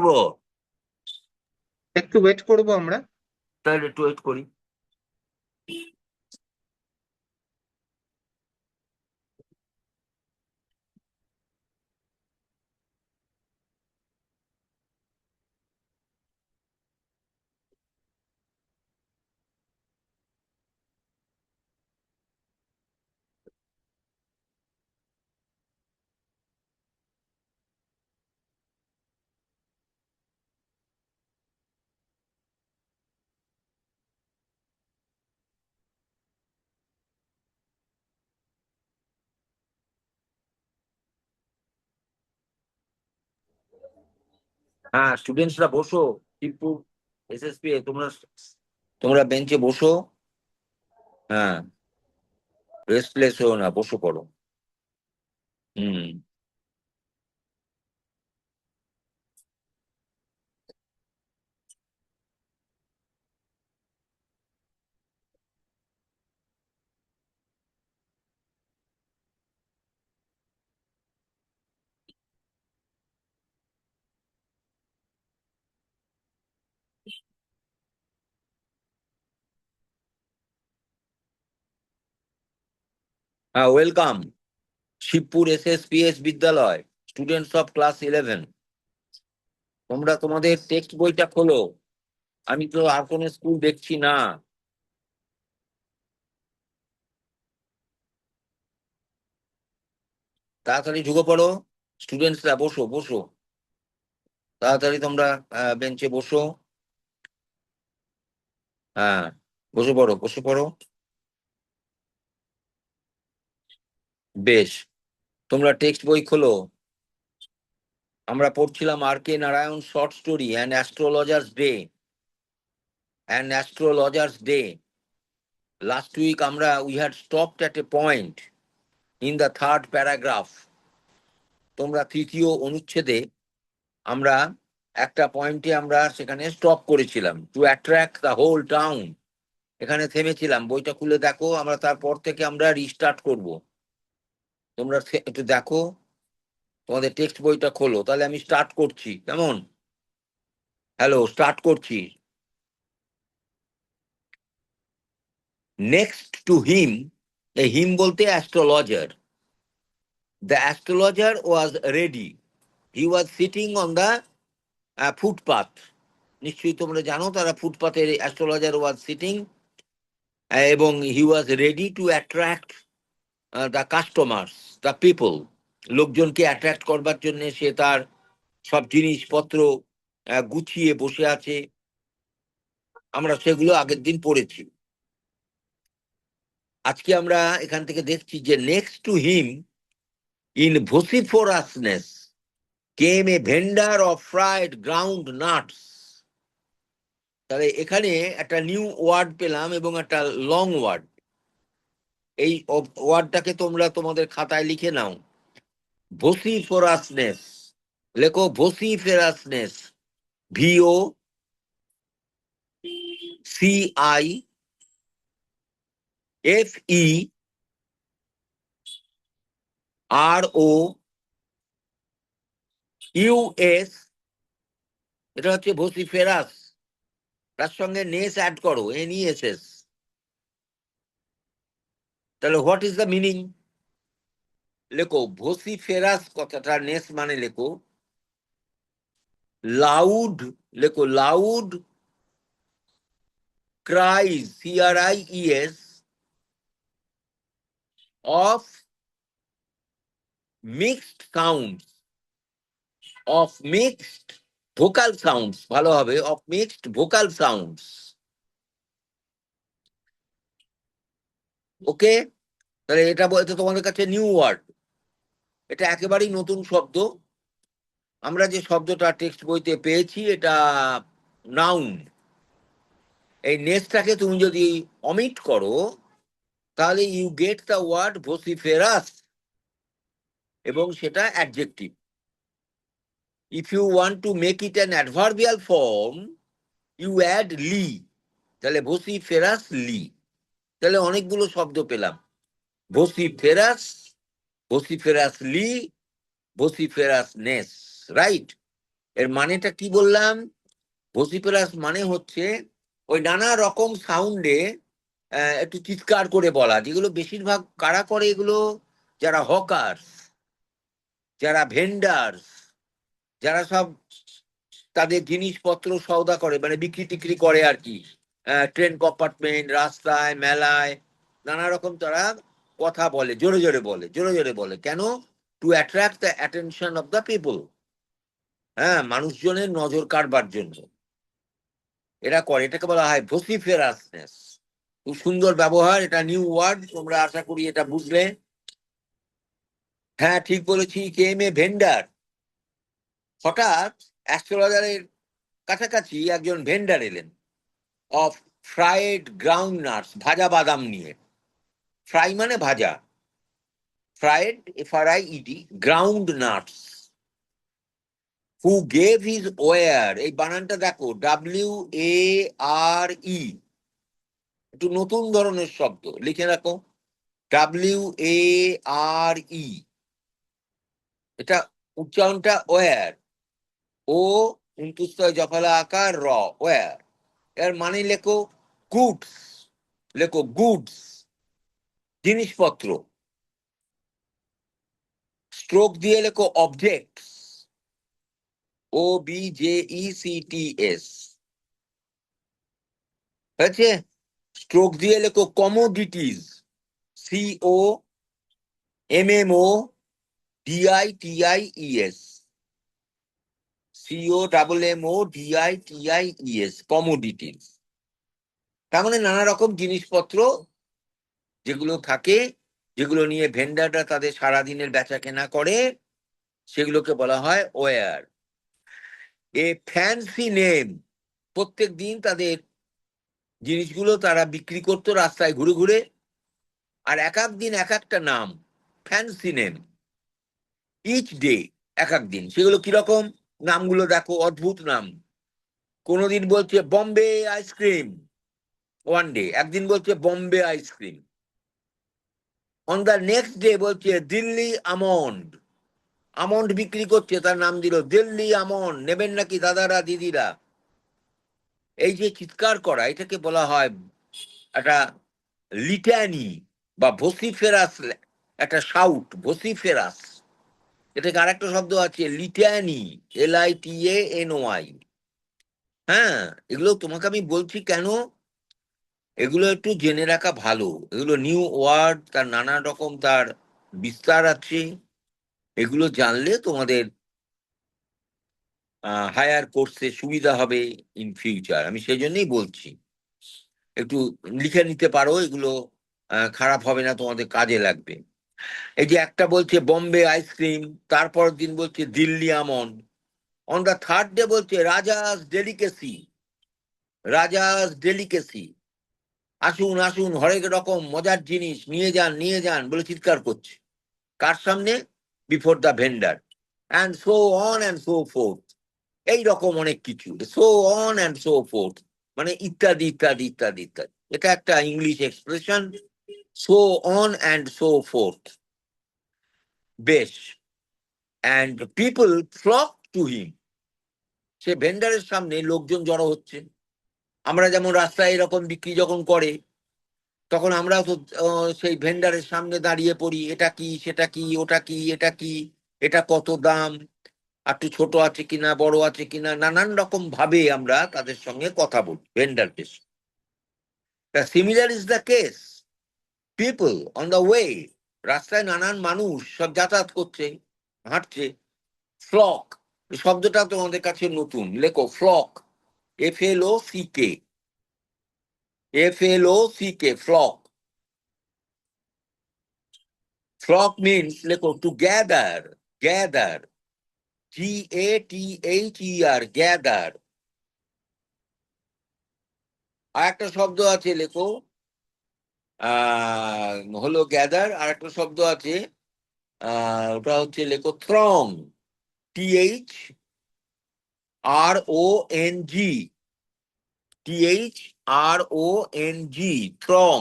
করব? একটু ওয়েট করবো আমরা। তাহলে একটু ওয়েট করি। হ্যাঁ, স্টুডেন্টসরা বসো। শিবপুর এসএসপি তোমরা তোমরা বেঞ্চে বসো। হ্যাঁ, রেস্টলেস হও না, বসো পড়ো। হুম। হ্যাঁ, ওয়েলকাম। শিবপুর এসএসপিএস বিদ্যালয়, স্টুডেন্টস অফ ক্লাস 11। তোমরা তোমাদের টেক্সট বইটা খোলো। আমি তো আর কোনো স্কুল দেখছি না। তাড়াতাড়ি ঢুকে পড়ো। স্টুডেন্টসরা বসো বসো, তাড়াতাড়ি তোমরা বেঞ্চে বসো। হ্যাঁ, বসে পড়ো বসে পড়ো। বেশ, তোমরা টেক্সট বই খোলো। আমরা পড়ছিলাম R K Narayan short story and astrologer's day. Last week we had stopped at a point in the third paragraph. তোমরা তৃতীয় অনুচ্ছেদে আমরা একটা পয়েন্টে আমরা সেখানে স্টপ করেছিলাম, to attract the whole town. এখানে থেমেছিলাম। বইটা খুলে দেখো, আমরা তারপর থেকে আমরা রিস্টার্ট করব। তোমরা একটু দেখো, তোমাদের টেক্সট বইটা খোলো। তাহলে আমি স্টার্ট করছি, কেমন? হ্যালো, স্টার্ট করছি। নেক্সট টু হিম, এ হিম বলতে astrologer. The astrologer was ready. He was sitting on the footpath. নিশ্চয়ই তোমরা জানো, তারা ফুটপাথে অ্যাস্ট্রোলজার ওয়াজ সিটিং, এবং he was ready to attract the customers, the people. লোকজনকে অ্যাট্রাক্ট করবার জন্য সে তার সব জিনিসপত্র গুছিয়ে বসে আছে। আমরা সেগুলো আগের দিন পড়েছি। আজকে আমরা এখান থেকে দেখছি যে next to him in vociferousness came a vendor of fried groundnuts. তাহলে এখানে একটা নিউ ওয়ার্ড পেলাম এবং একটা লং ওয়ার্ড। এই ওয়ার্ডটাকে তোমরা তোমাদের খাতায় লিখে নাও। ভোসিফোরাসনেস, লেখো ভোসিফেরাসনেস। ভিও CI FE ROUS, এটা হচ্ছে ভোসিফেরাস। তার সঙ্গে নেস অ্যাড করো, NESS। তাহলে হোয়াট ইজ দ্য মিনিং? লেখো ভোসিফেরাস কথাটা নেস মানে লেখো লাউড, লেখো loud cries, CRIES, of mixed sounds, of mixed vocal sounds, ভালো হবে, of mixed vocal sounds। ওকে, তাহলে এটা বলতে তোমাদের কাছে নিউ ওয়ার্ড, এটা একেবারেই নতুন শব্দ। আমরা যে শব্দটা টেক্সট বইতে পেয়েছি এটা নাউন। এই নেসটাকে তুমি যদি অমিট করো তাহলে you get the word vociferous, এবং সেটা adjective. If you want to make it an adverbial form you add ly, তাহলে ভোসিফেরাস লি। তাহলে অনেকগুলো শব্দ পেলাম, ভোসিফেরাস, ভোসিফেরাস লি, ভোসিফেরাস নেস, রাইট? এর মানেটা কি বললাম? ভসিফেরাস মানে হচ্ছে ওই নানা রকম সাউন্ডে একটু চিৎকার করে বলা, যেগুলো বেশিরভাগ কারা করে এগুলো? যারা হকার্স, যারা ভেন্ডার্স, যারা সব তাদের জিনিসপত্র সওদা করে, মানে বিক্রি টিক্রি করে আর কি, ট্রেন কম্পার্টমেন্ট, রাস্তায়, মেলায়, নানা রকম তারা কথা বলে, জোরে জোরে বলে, জোরে জোরে বলে। কেন? To attract the attention of the people. হ্যাঁ, মানুষজনের নজর কাড়বার জন্য এরা করে। এটাকে বলা হয় ভসিফেরাসনেস। খুব সুন্দর ব্যবহার, এটা নিউ ওয়ার্ড, তোমরা আশা করি এটা বুঝলে। হ্যাঁ, ঠিক বলেছি। কেম এ ভেন্ডার। হঠাৎ অ্যাস্ট্রোলজারের কাছাকাছি একজন ভেন্ডার এলেন অফ ফ্রাইড গ্রাউন্ড নাটস, ভাজা বাদাম নিয়ে। ফ্রাই মানে ভাজা, fried, FRIED, ground nuts. Who gave his war, এই বানানটা দেখো, WARE, একটু নতুন ধরনের শব্দ, লিখে রাখো, WARE। এটা উচ্চারণটা ওয়ার, ও উন্তুস্তয় জফলা আকার র, ওয়ার। এর মানে লেখো গুডস, লেখো গুডস, জিনিসপত্র। স্ট্রোক দিয়ে লেখো অবজেক্টস, OBJECTS, হয়েছে? স্ট্রোক দিয়ে লেখো কমোডিটিস, COMMODITIES, COMMODITIES, কমোডিটিস। তার মানে নানা রকম জিনিসপত্র যেগুলো থাকে, যেগুলো নিয়ে ভেন্ডাররা তাদের সারাদিনের বেচা কেনা করে, সেগুলোকে বলা হয় ওয়ার। এ ফ্যান্সি নেম, প্রত্যেক দিন তাদের জিনিসগুলো তারা বিক্রি করতো রাস্তায় ঘুরে ঘুরে, আর এক এক দিন এক একটা নাম, ফ্যান্সি নেম। ইচ ডে, এক এক দিন। সেগুলো কিরকম নামগুলো দেখো, অদ্ভুত নাম। কোনোদিন বলছে বম্বে আইসক্রিম, ওয়ান ডে, একদিন বলছে Bombay ice cream. On the next day বলছে দিল্লি আমন্ড, আমন্ড বিক্রি করছে, তার নাম দিল দিল্লি আমন্ড, নেবেন নাকি দাদারা দিদিরা? এই যে চিৎকার করা, এটাকে বলা হয় একটা লিটানি বা ভসিফেরাস, একটা শাউট, ভসিফেরাস। এটাকে আরেকটা শব্দ আছে লিটানি, LITANY। হ্যাঁ, এগুলো তোমাকে আমি বলছি কেন, এগুলো একটু জেনে রাখা ভালো। এগুলো নিউ ওয়ার্ড, তার নানা রকম তার বিস্তার আছে। এগুলো জানলে তোমাদের হায়ার কোর্সে সুবিধা হবে ইন ফিউচার। আমি সেই জন্যই বলছি একটু লিখে নিতে পারো, এগুলো খারাপ হবে না, তোমাদের কাজে লাগবে। এই যে একটা বলছে বম্বে আইসক্রিম, তারপর দিন বলছে Delhi almond, on the third day বলছে রাজাস ডেলিকেসি, রাজাস ডেলিকেসি। আসুন আসুন, হরেক রকম মজার জিনিস নিয়ে যান, নিয়ে যান বলে চিৎকার করছে। কার সামনে? Before the vendor. And so on and so forth, এইরকম অনেক কিছু, so on and so forth, মানে ইত্যাদি ইত্যাদি ইত্যাদি ইত্যাদি। এটা একটা English expression, so on and so forth. বেশ। And people flock to him, সে ভেন্ডারের সামনে লোকজন জড়ো হচ্ছে। আমরা যেমন রাস্তায় এরকম বিক্রি যখন করে, তখন আমরা তো সেই ভেন্ডারের সামনে দাঁড়িয়ে পড়ি, এটা কি, সেটা কি, ওটা কি, এটা কি, এটা কত দাম, একটু ছোট আছে কিনা, বড় আছে কিনা, নানান রকম ভাবে আমরা তাদের সঙ্গে কথা বলি ভেন্ডারদের। Similar is the case people on the way, রাস্তায় নানান মানুষ সব যাতায়াত করছে, হাঁটছে। ফ্লক, শব্দটা তোমাদের কাছে নতুন, লেখো flock, FLOCK, FLOCK, flock. Flock means, লেখো to gather, gather, GATHER, gather. আর একটা শব্দ আছে, লেখো হলো গ্যাদার, আর একটা শব্দ আছে, ওটা হচ্ছে লেখো থ্রং, THRONG, THRONG, থ্রং।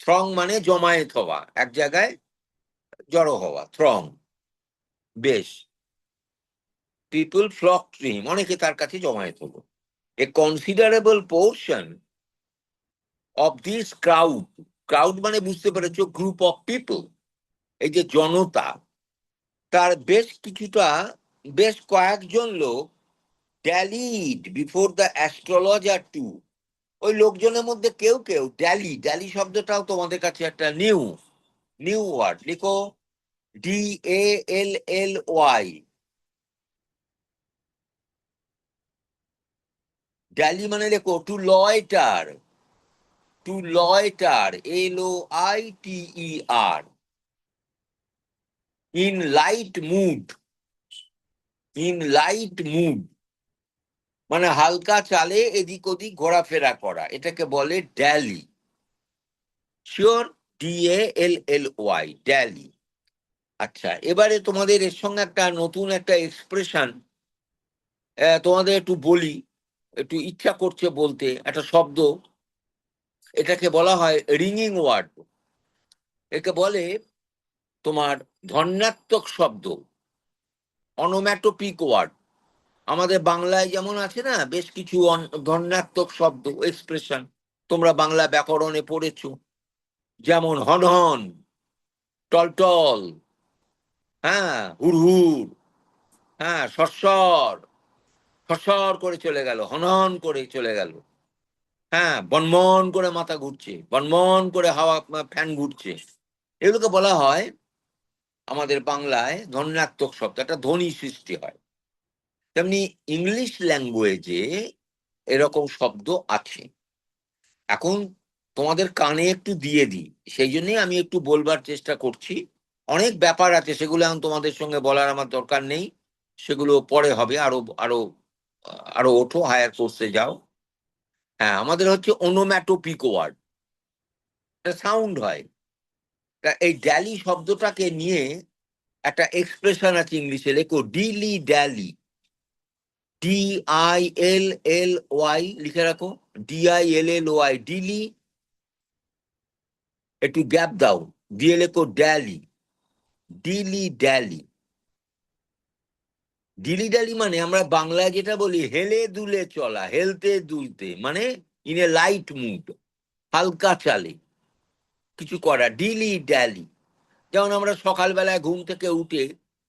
থ্রং মানে জমায়েত হওয়া, এক জায়গায় জড়ো হওয়া, থ্রং। বেশ। People flocked to him. অনেকে তার কাছে জমায়েত হলো। A considerable portion of this crowd, crowd মানে বুঝতে পেরেছো, গ্রুপ অফ পিপল, এই যে জনতা, তার বেশ কয়েকজন লোক ড্যালিড বিফোর দ্য অ্যাস্ট্রোলজার টু। ওই লোকজনের মধ্যে কেউ কেউ ড্যালি শব্দটাও তোমাদের কাছে একটা নিউ ওয়ার্ড, লিখো DALLY। ড্যালি মানে লেখো to loiter LOITER, in light mood মানে হালকা চালে এদিক ওদিক ঘোরাফেরা করা, এটাকে বলে ড্যালি। শিওর? DALLY, DALL-E. আচ্ছা, এবারে তোমাদের এর সঙ্গে একটা নতুন একটা এক্সপ্রেশন তোমাদের একটু বলি, একটু ইচ্ছা করছে বলতে, একটা শব্দ, এটাকে বলা হয় রিঙিং ওয়ার্ড। একে বলে তোমার ধন্যাত্মক শব্দ, অনোম্যাটোপিক ওয়ার্ড। আমাদের বাংলায় যেমন আছে না বেশ কিছু ধন্যাত্মক শব্দ, এক্সপ্রেশন, তোমরা বাংলা ব্যাকরণে পড়েছো, যেমন হনহন, টলটল, হ্যাঁ, হুড়হুড়, হ্যাঁ, সরসর, সরসর করে চলে গেল, হনহন করে চলে গেল, হ্যাঁ, বনমন করে মাথা ঘুরছে, বনমন করে হাওয়া ফ্যান ঘুরছে। এগুলোকে বলা হয় আমাদের বাংলায় ধ্বন্যাত্মক শব্দ, একটা ধ্বনি সৃষ্টি হয়। তেমনি ইংলিশ ল্যাঙ্গুয়েজে এরকম শব্দ আছে। এখন তোমাদের কানে একটু দিয়ে দিই, সেই জন্যই আমি একটু বলবার চেষ্টা করছি। অনেক ব্যাপার আছে, সেগুলো এখন তোমাদের সঙ্গে বলার আমার দরকার নেই, সেগুলো পরে হবে। আরো আরো আরো ওঠো, হায়ার কোর্সে যাও। হ্যাঁ, আমাদের হচ্ছে ওনোম্যাটোপিক ওয়ার্ড, সাউন্ড হয়। তা এই ড্যালি শব্দটাকে নিয়ে একটা এক্সপ্রেশন আছে ইংলিশে, লেখো ডিলি ড্যালি, DILLY, লিখে রাখো, DILLY, ডিলি, একটু গ্যাপ দাও, দিয়ে লেখো ড্যালি, ডিলি ড্যালি মানে আমরা বাংলায় যেটা বলি হেলে দুলে চলা, হেলতে দুলতে, মানে ইন এ লাইট মুড, হালকা চালে কিছু করা, ডিলি ড্যালি। যেমন আমরা সকালবেলায় ঘুম থেকে উঠে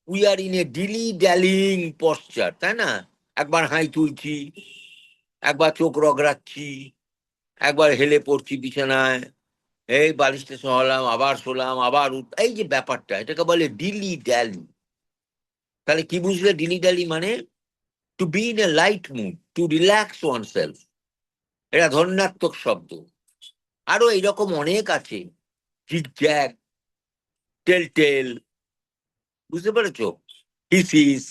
we are in a dilly dallying posture, তাই না? একবার হাই তুলছি, একবার চোখ রগড়াচ্ছি, একবার হেলে পড়ছি বিছানায়, এই বালিশটা সরালাম, আবার শোলাম, আবার এই যে ব্যাপারটা, এটাকে বলে ডিলি ড্যালি। তাহলে কি বুঝলে ডিলি ড্যালি মানে? To be in a light mood, to relax oneself, এটা ধন্যাত্মক শব্দ। আরো এইরকম অনেক আছে, জিগজ্যাগ, টেল, বুঝতে পেরেছো, হিসিস,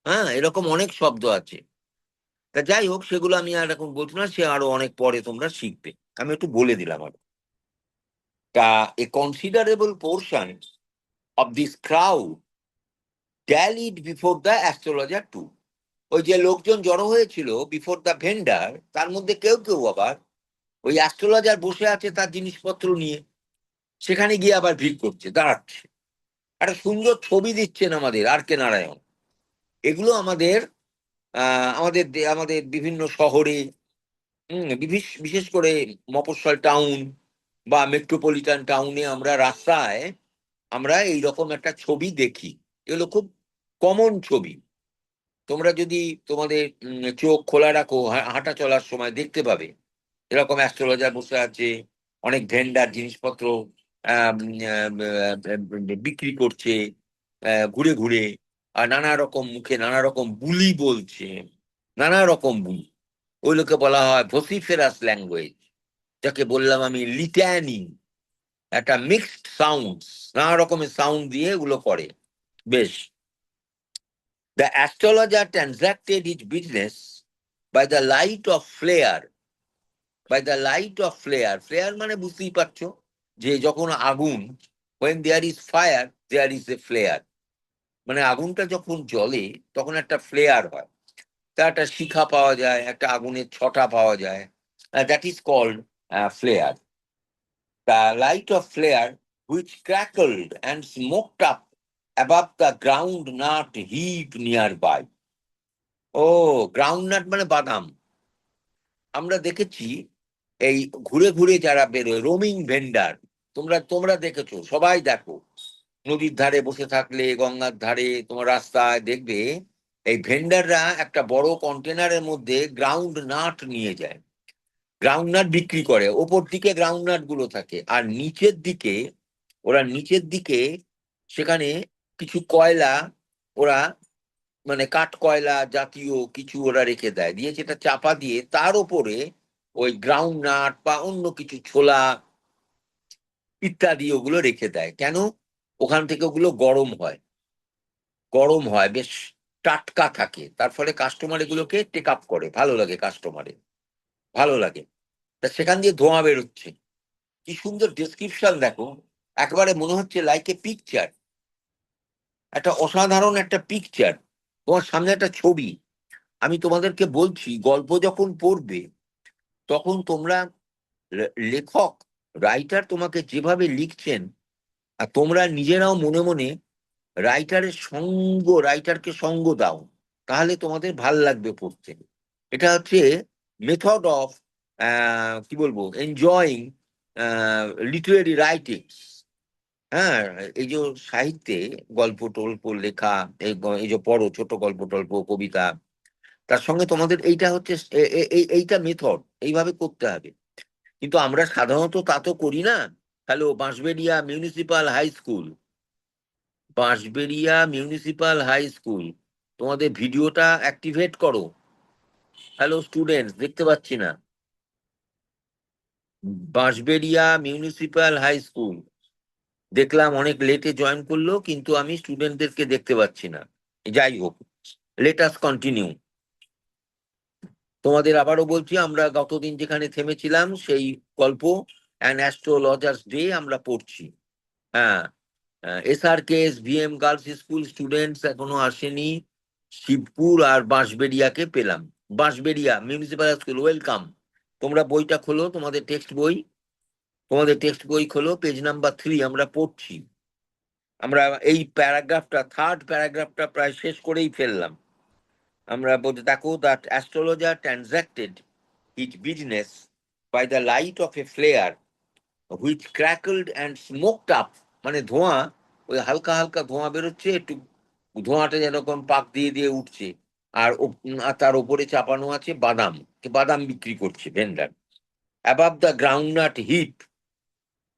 হ্যাঁ, এরকম অনেক শব্দ আছে। তা যাই হোক, সেগুলো আমি আর এখন বলছি না, সে আরো অনেক পরে তোমরা শিখবে, আমি একটু বলে দিলাম আর। তা a considerable portion of this crowd dallied before the astrologer too. ওই যে লোকজন জড়ো হয়েছিল বিফোর দ্য ভেন্ডার, তার মধ্যে কেউ কেউ আবার ওই অ্যাস্ট্রোলজার বসে আছে তার জিনিসপত্র নিয়ে, সেখানে গিয়ে আবার ভিড় করছে, দাঁড়াচ্ছে, একটা সুন্দর ছবি দিচ্ছেন আমাদের আর কে নারায়ণ। এগুলো আমাদের আমাদের বিভিন্ন শহরে, বিশেষ করে মফস্বল টাউন বা মেট্রোপলিটন টাউনে আমরা রাস্তায় আমরা এইরকম একটা ছবি দেখি। এগুলো খুব কমন ছবি। তোমরা যদি তোমাদের চোখ খোলা রাখো, হাঁটা চলার সময় দেখতে পাবে এরকম অ্যাস্ট্রোলজার বসে আছে, অনেক ভেন্ডার জিনিসপত্র বিক্রি করছে ঘুরে ঘুরে, আর নানা রকম মুখে নানা রকম বুলি বলছে, নানা রকম বুলি। ওইগুলোকে বলা হয় ভসিফেরাস ল্যাঙ্গুয়েজ, যাকে বললাম আমি লিট্যানি, একটা মিক্সড সাউন্ড, নানা রকমের সাউন্ড দিয়ে এগুলো করে। বেশ, the astrologer transacted his business by the light of flare, flare মানে বুঝতেই পারছো যে যখন আগুন, when there is fire there is a flare, মানে আগুনটা যখন জ্বলে তখন একটা ফ্লেয়ার হয়, তা একটা শিখা পাওয়া যায়, একটা আগুনের ছটা পাওয়া যায়, that is called flare. The light of flare which crackled and smoked up above the groundnut heap nearby. ও, গ্রাউন্ডনাট মানে বাদাম। আমরা দেখেছি এই ঘুরে ঘুরে যারা বেরোয়, রোমিং ভেন্ডার, তোমরা তোমরা দেখেছো, সবাই দেখো, নদীর ধারে বসে থাকলে, গঙ্গার ধারে, তোমার রাস্তায় দেখবে এই ভেন্ডাররা একটা বড় কন্টেনারের মধ্যে গ্রাউন্ড নাট নিয়ে যায়, গ্রাউন্ড নাট বিক্রি করে। ওপর দিকে গ্রাউন্ড নাট গুলো থাকে, আর নিচের দিকে, ওরা নিচের দিকে সেখানে কিছু কয়লা, ওরা মানে কাঠ কয়লা জাতীয় কিছু ওরা রেখে দেয়, দিয়ে সেটা চাপা দিয়ে তার উপরে ওই গ্রাউন্ড নাট বা অন্য কিছু ছোলা ইত্যাদি ওগুলো রেখে দেয়। কেন? ওখান থেকে ওগুলো গরম হয়, গরম হয়, বেশ টাটকা থাকে, তার ফলে কাস্টমার এগুলোকে টেক আপ করে, ভালো লাগে কাস্টমারের, ভালো লাগে। তা সেখান দিয়ে ধোঁয়া বেরোচ্ছে, কি সুন্দর ডেসক্রিপশন দেখো, একেবারে মনে হচ্ছে লাইক এ পিকচার, একটা অসাধারণ একটা পিকচার, তোমার সামনে একটা ছবি। আমি তোমাদেরকে বলছি, গল্প যখন পড়বে তখন তোমরা লেখক, রাইটার তোমাকে যেভাবে লিখছেন, আর তোমরা নিজেরাও মনে মনে রাইটারের সঙ্গ, রাইটারকে সঙ্গ দাও, তাহলে তোমাদের ভাল লাগবে পড়তে। এটা হচ্ছে মেথড অফ, কি বলবো, এনজয়িং লিটারেরি রাইটিং। হ্যাঁ, এই যে সাহিত্যে গল্প টল্প লেখা, এই যে পড়ো ছোট গল্প টল্প কবিতা, তার সঙ্গে তোমাদের এইটা হচ্ছে এইটা মেথড, এইভাবে করতে হবে। কিন্তু আমরা সাধারণত তা তো করি না। Hello, Bansberia municipal high school, Bansberia municipal high school, তোমাদের ভিডিওটা অ্যাক্টিভেট করো। হ্যালো স্টুডেন্টস, দেখতে পাচ্ছি না। বাঁশবেড়িয়া মিউনিসিপাল হাই স্কুল, দেখলাম অনেক লেটে জয়েন করলো, কিন্তু আমি স্টুডেন্টদেরকে দেখতে পাচ্ছি না। যাই হোক, লেট আস কন্টিনিউ। তোমাদের আবারও বলছি, আমরা গতদিন যেখানে থেমেছিলাম সেই গল্প অ্যান অ্যাস্ট্রোলজার্স ডে আমরা পড়ছি। হ্যাঁ, এসআরকেএস ভিএম গার্লস স্কুল স্টুডেন্টস এখনো আসেনি, শিবপুর আর বাঁশবেড়িয়াকে পেলাম। Bansberia municipal school, welcome. তোমরা বইটা খোলো, তোমাদের টেক্সট বই, তোমাদের টেক্সট বই খোলো, পেজ নাম্বার 3 আমরা পড়ছি। আমরা এই প্যারাগ্রাফটা, থার্ড প্যারাগ্রাফটা প্রায় শেষ করেই ফেললাম। আমরা বলতে দেখো, that astrologer transacted his business by the light of a flare which crackled and smoked up, মানে ধোঁয়া, ওই হালকা হালকা ধোঁয়া বেরোচ্ছে, একটু ধোঁয়াটা যেরকম পাক দিয়ে দিয়ে উঠছে, আর আর তার উপরে চাপানো আছে বাদাম, বাদাম বিক্রি করছে vendor. Above the groundnut heap,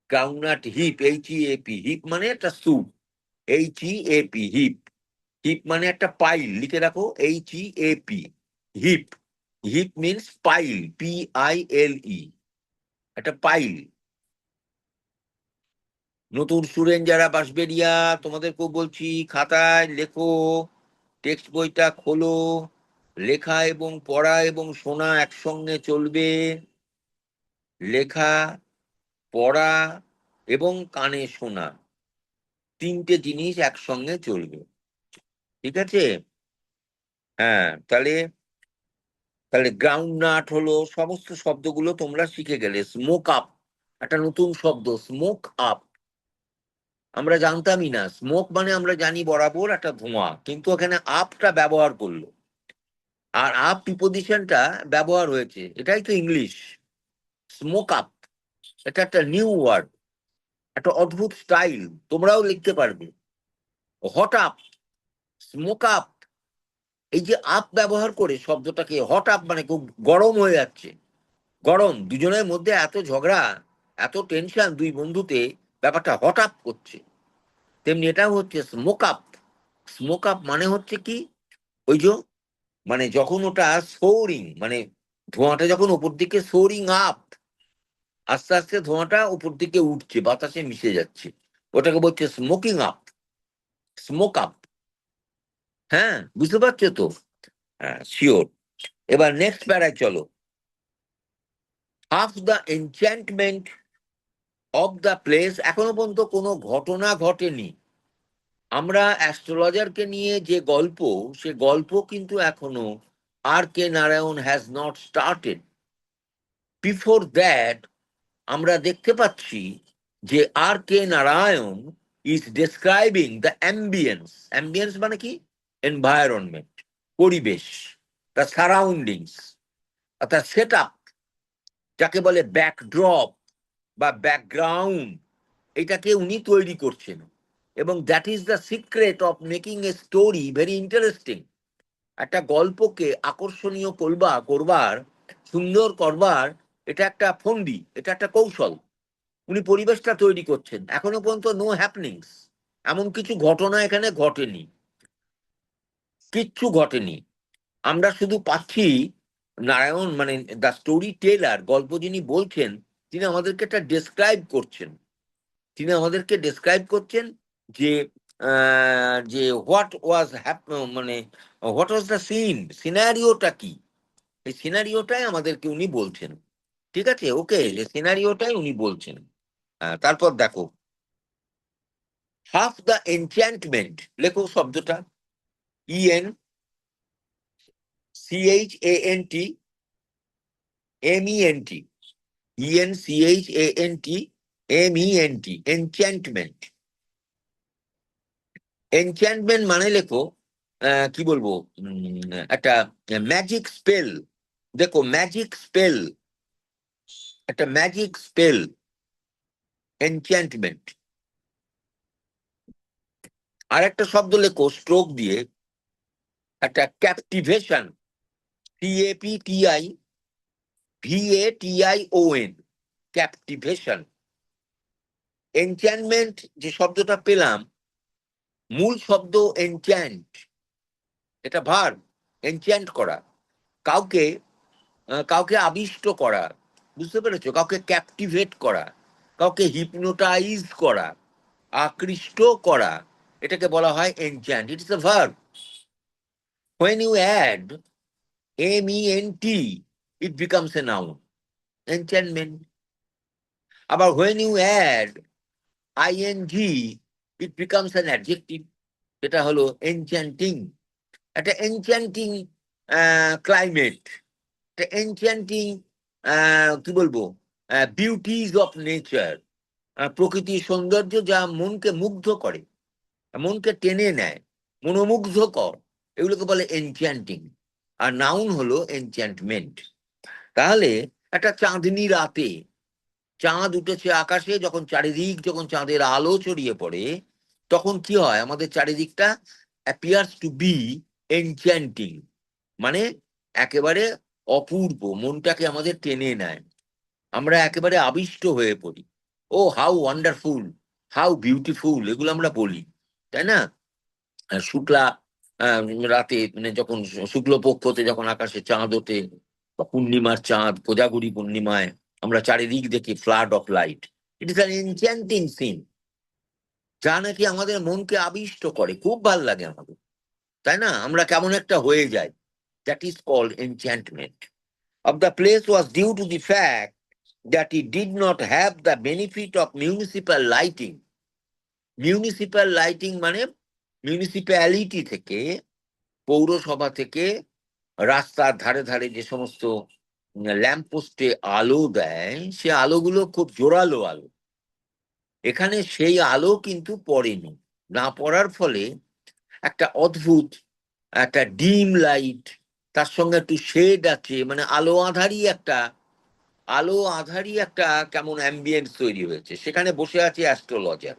groundnut heap, HEAP, heap মানে একটা স্তূপ, HEAP, হিপ, হিপ মানে একটা পাইল, লিখে রাখো, HEAP, heap, heap means pile, PILE, একটা পাইল। নতুন স্টুডেন্ট যারা বাঁশবেড়িয়া, তোমাদেরকেও বলছি, খাতায় লেখো, টেক্সট বইটা খোলো, লেখা এবং পড়া এবং শোনা একসঙ্গে চলবে, লেখা, পড়া এবং কানে শোনা, তিনটে জিনিস একসঙ্গে চলবে, ঠিক আছে? হ্যাঁ, তাহলে তাহলে গ্রাউন্ড নাট হলো, সমস্ত শব্দগুলো তোমরা শিখে গেলে। স্মোক আপ, একটা নতুন শব্দ, স্মোক আপ, আমরা জানতামই না। স্মোক মানে আমরা জানি বরাবর একটা ধোঁয়া, কিন্তু এখানে আপটা ব্যবহার করলো, আর আপ প্রিপোজিশনটা ব্যবহার হয়েছে, এটাই তো ইংলিশ। স্মোক আপ, এটা একটা নিউ ওয়ার্ড, একটা অদ্ভুত স্টাইল, তোমরাও লিখতে পারবে। হট আপ, স্মোক আপ, এই যে আপ ব্যবহার করে শব্দটাকে, হট আপ মানে খুব গরম হয়ে যাচ্ছে, গরম, দুজনের মধ্যে এত ঝগড়া, এত টেনশন দুই বন্ধুতে, ব্যাপারটা হট আপ করছে। তেমনি এটাও হচ্ছে স্মোক আপ। স্মোক আপ মানে হচ্ছে কি, ওই যে, মানে যখন ওটা সোরিং, মানে ধোঁয়াটা যখন উপর দিকে সোরিং আপ, আস্তে আস্তে ধোঁয়াটা উপর দিকে উঠছে, বাতাসে মিশে যাচ্ছে, ওটাকে বলছে স্মোকিং আপ, স্মোক আপ। হ্যাঁ, বুঝতে পারছো তো? হ্যাঁ, শিওর। এবার নেক্সট প্যারায় চলো। Half the enchantment of the place, এখনো পর্যন্ত কোনো ঘটনা ঘটেনি। আমরা অ্যাস্ট্রোলজারকে নিয়ে যে গল্প, সে গল্প কিন্তু এখনো R.K. Narayan has not started. Before that আমরা দেখতে পাচ্ছি যে R.K. Narayan is describing the ambience. Ambience মানে কি? Environment, পরিবেশ, the surroundings, অর্থাৎ সেট আপ, যাকে বলে ব্যাকড্রপ বা ব্যাকগ্রাউন্ড, এটাকে উনি তৈরি করছেন। এবং that is the secret of making a story very interesting. একটা গল্পকে আকর্ষণীয় করবার, সুন্দর করবার, এটা একটা ফন্দি, এটা একটা কৌশল। উনি পরিবেশটা তৈরি করছেন। এখনো পর্যন্ত নো হ্যাপনিংস, এমন কিছু ঘটনা এখানে ঘটেনি, কিচ্ছু ঘটেনি। আমরা শুধু পাচ্ছি নারায়ণ মানে দ্য স্টোরি টেলার, গল্প যিনি বলছেন, তিনি আমাদেরকে একটা ডেসক্রাইব করছেন। তিনি আমাদেরকে ডেসক্রাইব করছেন যে যে হোয়াট ওয়াজ মানে হোয়াট ওয়াজ দ্য সিনারিওটা কি, এই সিনারিওটাই আমাদেরকে উনি বলছেন। ঠিক আছে, ওকে, যে সিনারিওটাই উনি বলছেন। তারপর দেখো, হাফ দ্য এনচ্যান্টমেন্ট, লেখো শব্দটা, ENCHANTMENT, ENCHANTMENT, এনচ্যান্টমেন্ট। এনচ্যান্টমেন্ট মানে লেখো কি বলবো, একটা ম্যাজিক স্পেল। দেখো ম্যাজিক স্পেল, একটা ম্যাজিক স্পেল, এনচ্যান্টমেন্ট। আর একটা শব্দ লেখো স্ট্রোক দিয়ে, একটা ক্যাপটিভেশন, CAPTIVATION, ক্যাপটিভেশন। এনচ্যান্টমেন্ট যে শব্দটা পেলাম, মূল শব্দ এনচ্যান্ট, এটা ভার্ব, এনচ্যান্ট করা, কাউকে কাউকে আবিষ্ট করা, বুঝতে পেরেছো? কাউকে ক্যাপটিভেট করা, কাউকে হিপনোটাইজ করা, আকৃষ্ট করা, এটাকে বলা হয় enchant. It is a verb. When you add MENT, it becomes a noun, enchantment. আবার when you add ING, it becomes an adjective, এটা হলো enchanting। একটা enchanting ক্লাইমেট, একটা enchanting কি বলবো, বিউটিজ অফ নেচার, প্রকৃতির সৌন্দর্য যা মনকে মুগ্ধ করে, মনকে টেনে নেয়, মনোমুগ্ধকর, এগুলোকে বলে এনচ্যান্টিং। আর নাউন হলো এনচ্যান্টমেন্ট। তাহলে একটা চাঁদনি রাতে, চাঁদ উঠেছে আকাশে, যখন চারিদিক, যখন চাঁদের আলো ছড়িয়ে পড়ে, তখন কি হয়? আমাদের চারিদিকটা অ্যাপিয়ার্স টু বি এনচ্যান্টিং, মানে একেবারে অপূর্ব, মনটাকে আমাদের টেনে নেয়, আমরা একেবারে আবিষ্ট হয়ে পড়ি। ও হাউ ওয়ান্ডারফুল, হাউ বিউটিফুল, এগুলো আমরা বলি, তাই না? শুক্লা রাতে, মানে যখন শুক্লপক্ষতে যখন আকাশে চাঁদ ওঠে, বা পূর্ণিমার চাঁদ, কোজাগুড়ি পূর্ণিমায় আমরা চারিদিক দেখি flood of light, it is an enchanting scene, যা নাকি আমাদের মনকে আবিষ্ট করে, খুব ভাল লাগে আমাদের, তাই না? আমরা কেমন একটা হয়ে যাই। That is called enchantment of the place was due to the fact that it did not have the benefit of municipal lighting. Municipal lighting মানে মিউনিসিপ্যালিটি থেকে, পৌরসভা থেকে রাস্তার ধারে ধারে যে সমস্ত ল্যাম্প পোস্টে আলো দেয়, সে আলোগুলো খুব জোরালো আলো। এখানে সেই আলো কিন্তু পড়েনি, না পড়ার ফলে একটা অদ্ভুত, একটা ডিম লাইট, তার সঙ্গে একটু শেড আছে, মানে আলো আধারই একটা কেমন অ্যাম্বিয়েন্স তৈরি হয়েছে। সেখানে বসে আছে অ্যাস্ট্রোলজার,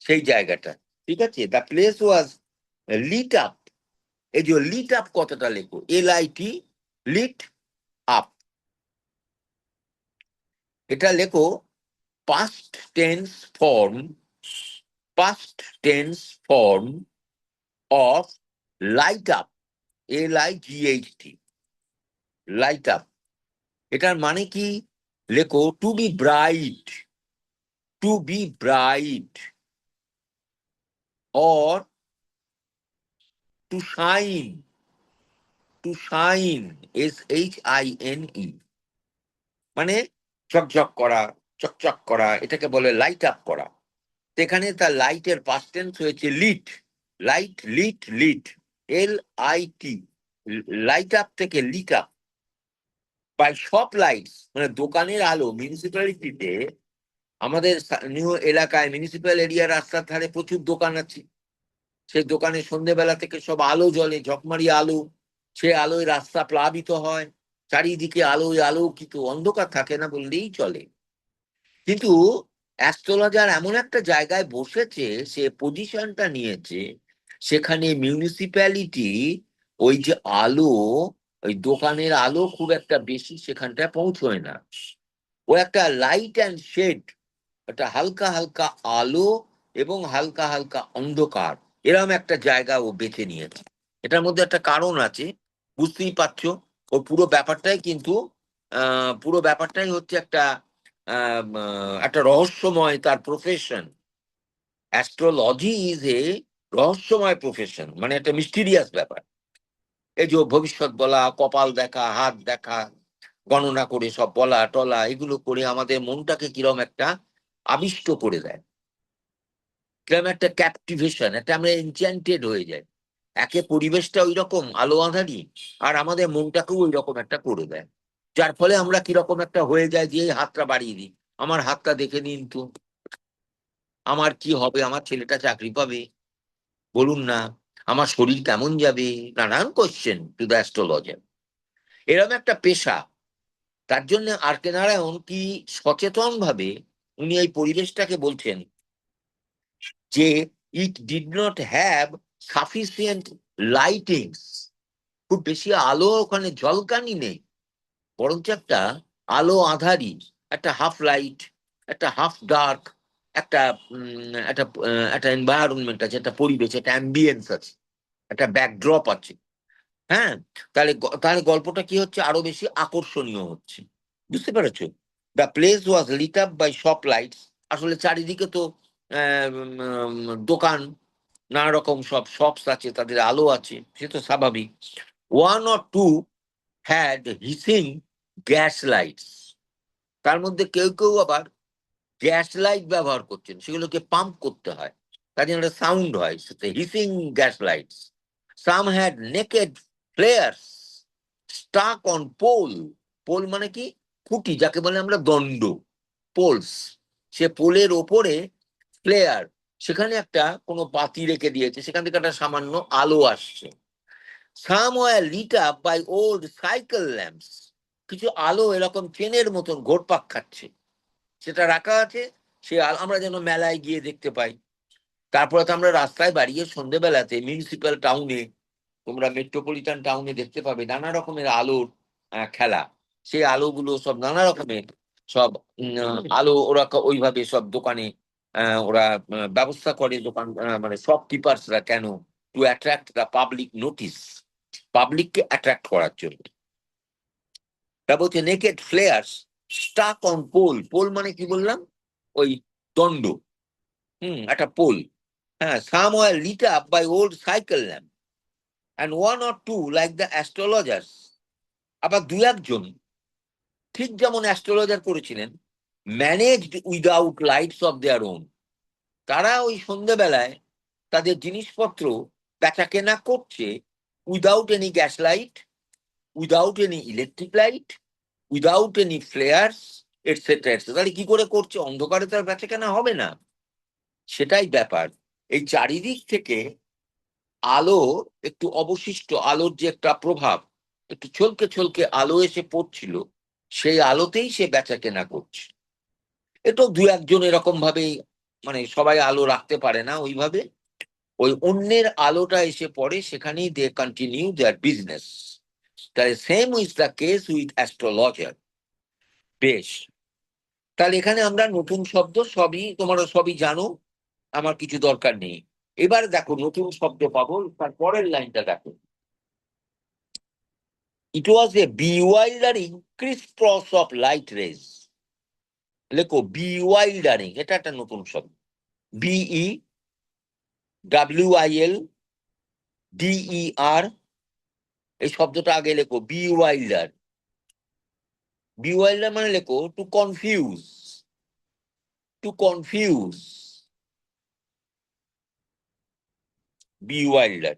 সেই জায়গাটা, ঠিক আছে? The place was lit up. এই যে লিট আপ কথাটা লেখো, LIT, লিট আপ, এটা লেখো past tense form, past tense form of light up, LIGHT, light up. এটার মানে কি? লেখো to be bright, to be bright, or to shine, to shine, SHINE, মানে ঝকঝক করা, চকচক করা, এটাকে বলে লাইট আপ করা। এখানে তার লাইটের পাস্ট টেন্স হয়েছে lit, light, lit, lit, LIT, light up থেকে lit up. By shop lights, মানে দোকানের আলো মিউনিসিপ্যালিটিতে আমাদের নিউ এলাকায় মিউনিসিপ্যাল এরিয়ার রাস্তার ধারে প্রচুর দোকান আছে। সেই দোকানে সন্ধ্যেবেলা থেকে সব আলো জ্বলে, ঝকমারি আলো। সে আলোয় রাস্তা প্লাবিত হয়, চারিদিকে আলোয় আলোকিত, অন্ধকার থাকে না বললেই চলে। কিন্তু অ্যাস্ট্রোলজার এমন একটা জায়গায় বসেছে, সে পজিশনটা নিয়েছে, সেখানে মিউনিসিপ্যালিটি ওই যে আলো, ওই দোকানের আলো খুব একটা বেশি সেখানটায় পৌঁছয় না। ও একটা লাইট অ্যান্ড শেড, একটা হালকা হালকা আলো এবং হালকা হালকা অন্ধকার, এরকম একটা জায়গা ও বেছে নিয়েছে। এটার মধ্যে একটা কারণ আছে, বুঝতেই পারছো। ওর পুরো ব্যাপারটাই কিন্তু পুরো ব্যাপারটাই হচ্ছে একটা রহস্যময় তার প্রফেশন। অ্যাস্ট্রোলজি ইজ এ রহস্যময় প্রফেশন, মানে একটা মিস্টিরিয়াস ব্যাপার। এই যে ভবিষ্যৎ বলা, কপাল দেখা, হাত দেখা, গণনা করে সব বলা টলা, এগুলো করে আমাদের মনটাকে কিরম একটা আবিষ্ট করে দেয়, কিরম একটা ক্যাপটিভেশন, একটা আমরা এনচ্যান্টেড হয়ে যাই। একে পরিবেশটা ওই রকম আলো আঁধারি, আর আমাদের মনটাকেও ওই রকম একটা করে দেয়, যার ফলে আমরা কিরকম একটা হয়ে যায় যে এই হাতটা বাড়িয়ে দিই, আমার হাতটা দেখে নিন তো, আমার কি হবে, আমার ছেলেটা চাকরি পাবে বলুন না, আমার শরীর কেমন যাবে, নানান কোশ্চেন টু দ্য অ্যাস্ট্রোলজার। এরকম একটা পেশা। তার জন্য আর কে নারায়ণ কি সচেতন ভাবে উনি এই পরিবেশটাকে বলছেন যে it did not have sufficient lightings, খুব বেশি আলো ওখানে ঝলকানি নেই, বরঞ্চ একটা আলো আধারি, একটা হাফ লাইট, একটা হাফ ডার্ক, একটা একটা এনভায়রনমেন্ট আছে, একটা পরিবেশ, একটা অ্যাম্বিয়েন্স আছে, একটা ব্যাকড্রপ আছে। হ্যাঁ, তাহলে গল্পটা কি হচ্ছে, আরো বেশি আকর্ষণীয় হচ্ছে। বুঝতে পেরেছো? The place was lit up by shop lights. আসলে চারিদিকে তো দোকান, নানা রকম সব শপস আছে, তাদের আলো আছে, সে তো স্বাভাবিক। One or two had hissing gas lights. তার মধ্যে কেউ কেউ আবার গ্যাস লাইট ব্যবহার করছেন, সেগুলোকে পাম্প করতে হয়, তার জন্য একটা সাউন্ড হয়, সেটা hissing gas lights. Some had naked flares stuck on pole. Pole মানে কি? খুঁটি, যাকে বলে আমরা দণ্ড, পোলস। সে পোলের ওপরে ফ্লেয়ার, সেখানে একটা কোনো বাতি রেখে দিয়েছে, সেখান থেকে একটা সামান্য আলো আসছে। Some were lit up by old cycle lamps. কিছু আলো এরকম চেনের মতন ঘোরপাক খাচ্ছে, সেটা রাখা আছে, সে আমরা যেন মেলায় গিয়ে দেখতে পাই। তারপরে তো আমরা রাস্তায় বাড়িয়ে সন্ধ্যেবেলাতে মিউনিসিপ্যাল টাউনে, তোমরা মেট্রোপলিটন টাউনে দেখতে পাবে নানা রকমের আলোর খেলা। সেই আলোগুলো সব নানা রকমের, সব আলো ওরা ওইভাবে সব দোকানে ওরা ব্যবস্থা করে, দোকান মানে শপকিপার্সরা, কেন? To attract the public notice, পাবলিককে অ্যাট্রাক্ট করার জন্য। তা বলছে naked flares stuck on pole. Pole মানে কি বললাম? ওই দণ্ড, একটা পোল। হ্যাঁ, some were lit up by old cycle lamp and one or two like the astrologers. আবার দু একজন, ঠিক যেমন অ্যাস্ট্রোলজার করেছিলেন, managed without lights of their own. তারা ওই সন্ধ্যেবেলায় তাদের জিনিসপত্র বেচা কেনা করছে without any gas light, without any electric light, without any flares, etcetera etcetera. তাহলে কি করে করছে? অন্ধকারে তার বেচা কেনা হবে না, সেটাই ব্যাপার। এই চারিদিক থেকে আলো, একটু অবশিষ্ট আলোর যে একটা প্রভাব, একটু ছলকে ছলকে আলো এসে পড়ছিল, সেই আলোতেই সে বেচা কেনা করছে। এটাও দু একজন এরকম ভাবেই, মানে সবাই আলো রাখতে পারে না ওইভাবে, ওই অন্যের আলোটা এসে পড়ে, সেখানেই দে কন্টিনিউ দেয়ার বিজনেস। তাহলে same was the case with astrologer. বেশ, তাহলে এখানে আমরা নতুন শব্দ সবই, তোমরা সবই জানো, আমার কিছু দরকার নেই। এবার দেখো নতুন শব্দ পাবো, তার পরের লাইনটা দেখো। It was a bewildering crisscross of light rays. লেখো bewildering, এটা একটা নতুন শব্দ। BEWILDER, এই শব্দটা আগে লেখো, bewilder। bewilder মানে লেখো to confuse, to confuse, bewilder।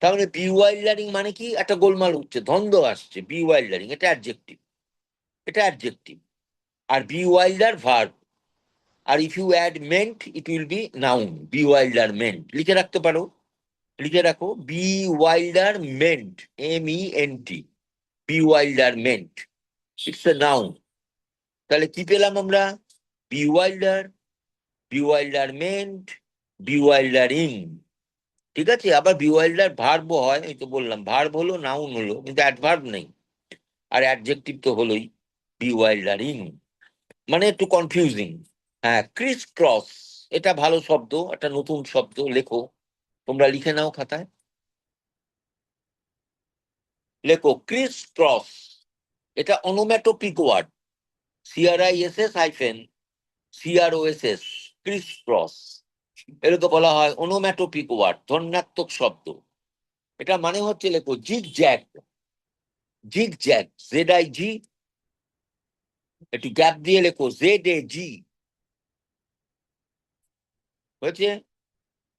তাহলে bewildering মানে কি? একটা গোলমাল হচ্ছে, ধন্দ আসছে, bewildering, এটা অ্যাডজেক্টিভ, এটা অ্যাডজেক্টিভ। আর bewilder ভার্ব, আর if you add ment it will be noun, bewilderment. লিখে রাখতে পারো, লিখে রাখো, bewilderment, MENT, bewilderment, it's a noun. তাহলে কি পেলাম আমরা? বিওয়াইল্ডার, বিওয়াইল্ডারমেন্ট, বিওয়াইল্ডারিং। ঠিক আছে? আবার বিওয়াইল্ডার ভার্ব হয়, এই তো বললাম, ভার্ব হলো, নাউন হলো, কিন্তু অ্যাডভার্ব নেই। আর অ্যাডজেক্টিভ তো হলোই, বিওয়াইল্ডারিং। মানে একটু কনফিউজিং। হ্যাঁ, ক্রিস ক্রস, এটা ভালো শব্দ, একটা নতুন শব্দ, লেখো, তোমরা লিখে নাও খাতায়, লেখো ক্রিস ক্রস। এটা অনোম্যাটোপিক ওয়ার্ড, CRISS-CROSS, ক্রিস ক্রস। এটাকে বলা হয় অনোম্যাটোপিক ওয়ার্ড, ধ্বন্যাত্মক শব্দ। এটা মানে হচ্ছে, লেখো জিগ জ্যাগ, জিগ জ্যাগ, ZIG, একটু গ্যাপ দিয়ে লেখো ZAG, হয়েছে?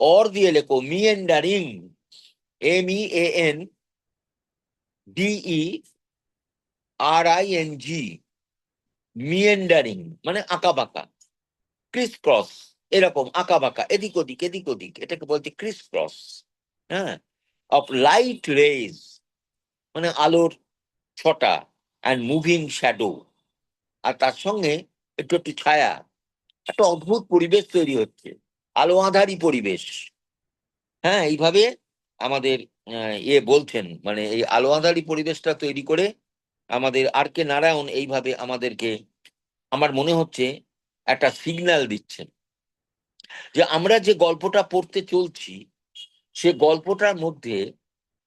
অর দিয়ে লেখো মিয়েন্ডারিং, MEANDERING, মিয়েন্ডারিং মানে আঁকা বাঁকা, ক্রিস ক্রস, এরকম আঁকা বাঁকা, এদিক ওদিক এদিক ওদিক, এটাকে বলছে ক্রিস ক্রস। হ্যাঁ, অফ লাইট রেজ মানে আলোর ছটা, অ্যান্ড মুভিং শ্যাডো, আর তার সঙ্গে একটু একটু ছায়া, একটা অদ্ভুত পরিবেশ তৈরি হচ্ছে, আলো আঁধারি পরিবেশ। হ্যাঁ, এইভাবে আমাদের বলছেন, মানে এই আলো আঁধারি পরিবেশটা তৈরি করে আমাদের R.K. নারায়ণ এইভাবে আমাদেরকে, আমার মনে হচ্ছে, একটা সিগন্যাল দিচ্ছেন যে আমরা যে গল্পটা পড়তে চলছি, সে গল্পটার মধ্যে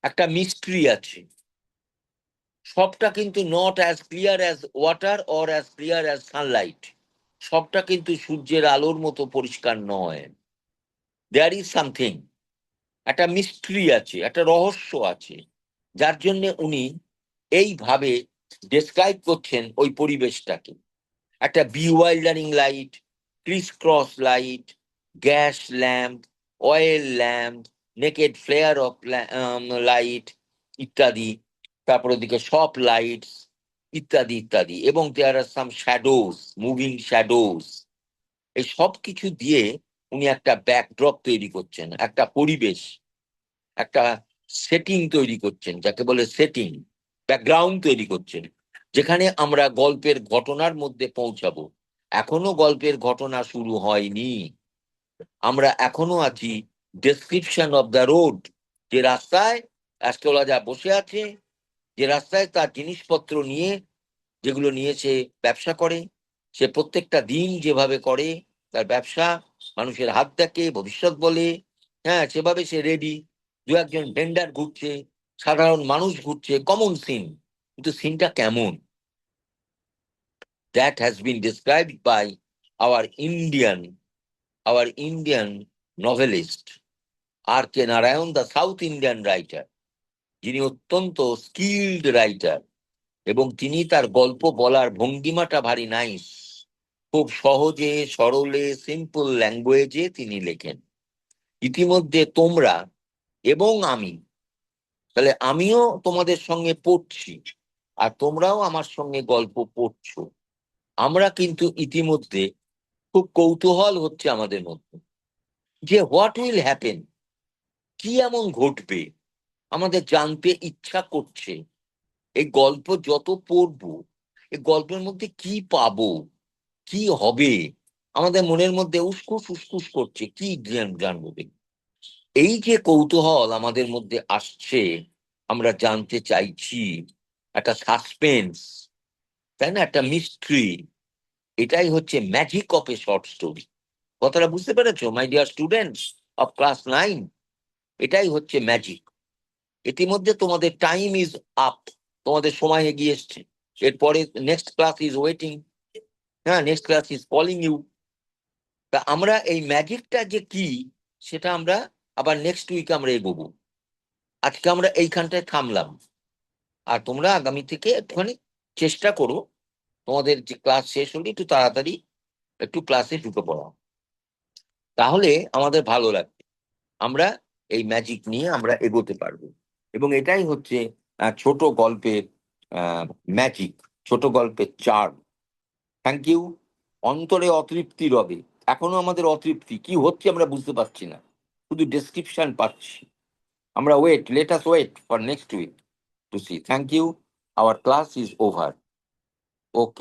একটা মিস্ট্রি আছে। সবটা কিন্তু not as clear as water or as clear as Sunlight. সবটা কিন্তু সূর্যের আলোর মতো পরিষ্কার নয়। দেয়ার ইজ সামথিং, একটা মিস্ট্রি আছে, একটা রহস্য আছে, যার জন্য উনি এইভাবে ডেসক্রাইব করছেন ওই পরিবেশটাকে। একটা bewildering light, criss cross light, gas lamp, oil lamp, naked flare of light ইত্যাদি, তারপর ওদিকে শপ লাইটস ইত্যাদি ইত্যাদি, এবং there are some shadows, moving shadows. এই সব কিছু দিয়ে উনি একটা ব্যাকড্রপ তৈরি করছেন, একটা পরিবেশ, একটা সেটিং তৈরি করছেন, যাকে বলে সেটিং, ব্যাকগ্রাউন্ড তৈরি করছেন, যেখানে আমরা গল্পের ঘটনার মধ্যে পৌঁছাবো। এখনো গল্পের ঘটনা শুরু হয়নি, আমরা এখনো আছি ডেসক্রিপশন অফ দ্য রোড। যে রাস্তায় অ্যাস্ট্রোলজার বসে আছে, যে রাস্তায় তার জিনিসপত্র নিয়ে, যেগুলো নিয়ে সে ব্যবসা করে, সে প্রত্যেকটা দিন যেভাবে করে তার ব্যবসা, মানুষের হাত দেখে ভবিষ্যৎ বলে, হ্যাঁ সেভাবে সে রেডি। দু একজন ভেন্ডার ঘুরছে, সাধারণ মানুষ ঘুরছে, কমন সিন, কিন্তু সিনটা কেমন? That has been described by our Indian our Indian novelist R.K. Narayan, the South Indian writer, যিনি অত্যন্ত স্কিল্ড রাইটার, এবং তিনি তার গল্প বলার ভঙ্গিমাটা ভারী নাইস, খুব সহজে সরলে সিম্পল ল্যাঙ্গুয়েজে তিনি লেখেন। ইতিমধ্যে তোমরা এবং আমি, তাহলে আমিও তোমাদের সঙ্গে পড়ছি আর তোমরাও আমার সঙ্গে গল্প পড়ছো, আমরা কিন্তু ইতিমধ্যে খুব কৌতূহল হচ্ছে আমাদের মধ্যে যে হোয়াট উইল হ্যাপেন, কি এমন ঘটবে, আমাদের জানতে ইচ্ছা করছে। এই গল্প যত পড়বো, এই গল্পের মধ্যে কি পাবো, কি হবে, আমাদের মনের মধ্যে উসকুস উসকুস করছে, কি জানবো। এই যে কৌতূহল আমাদের মধ্যে আসছে, আমরা জানতে চাইছি, একটা সাসপেন্স, তাই না, একটা মিস্ট্রি, এটাই হচ্ছে magic of a short story. কথাটা বুঝতে পেরেছো my dear students of class 9? এটাই হচ্ছে ম্যাজিক। ইতিমধ্যে তোমাদের টাইম ইজ আপ, তোমাদের সময় এগিয়ে এসছে, এরপরে নেক্সট ক্লাস ইজ ওয়েটিং। হ্যাঁ, next class is calling you. তা আমরা এই ম্যাজিকটা যে কি, সেটা আমরা আবার নেক্সট উইকে আমরা এগোবো। আজকে আমরা এইখানটায় থামলাম, আর তোমরা আগামী থেকে একটুখানি চেষ্টা করো, তোমাদের যে ক্লাস শেষ হলে একটু তাড়াতাড়ি একটু ক্লাসে ঢুকে পড়ো, তাহলে আমাদের ভালো লাগবে। আমরা এই ম্যাজিক নিয়ে আমরা এগোতে পারবো, এবং এটাই হচ্ছে ছোট গল্পের ম্যাজিক, ছোট গল্পের চার্ম। Thank you. অন্তরে অতৃপ্তি রবে। এখনো আমাদের অতৃপ্তি, কি হচ্ছে আমরা বুঝতে পারছি না, শুধু ডেসক্রিপশন পাচ্ছি। আমরা wait, let us wait for next week to see. Thank you, our class is over. Okay.